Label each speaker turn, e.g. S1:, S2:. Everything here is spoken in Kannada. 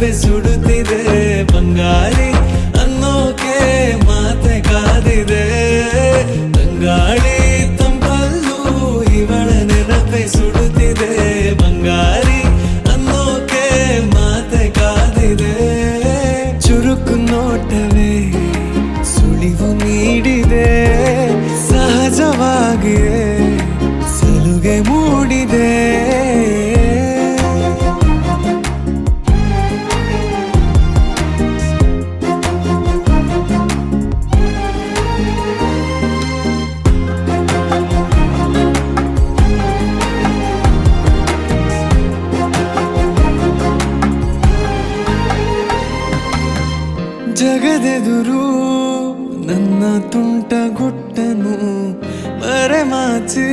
S1: ನೆನಪೆ ಸುಡುತ್ತಿದೆ ಬಂಗಾರಿ ಅನ್ನೋಕೆ ಮಾತೆ ಕಾದಿದೆ ತಂಗಾಳಿ ತಂಪಲ್ಲೂ ಇವಳ ನೆನಪೆ ಸುಡುತ್ತಿದೆ ಬಂಗಾರಿ ಅನ್ನೋಕೆ ಮಾತೆ ಕಾದಿದೆ ಚುರುಕು ನೋಟವೇ ಸುಳಿವು ನೀಡಿದೆ ಸಹಜವಾಗಿಯೇ ಸಲುಗೆ ಮೂಡಿದೆ ಜಗದೆದುರು ನನ್ನ ತುಂಟ ಗುಟ್ಟನು ಮರೆಮಾಚಿ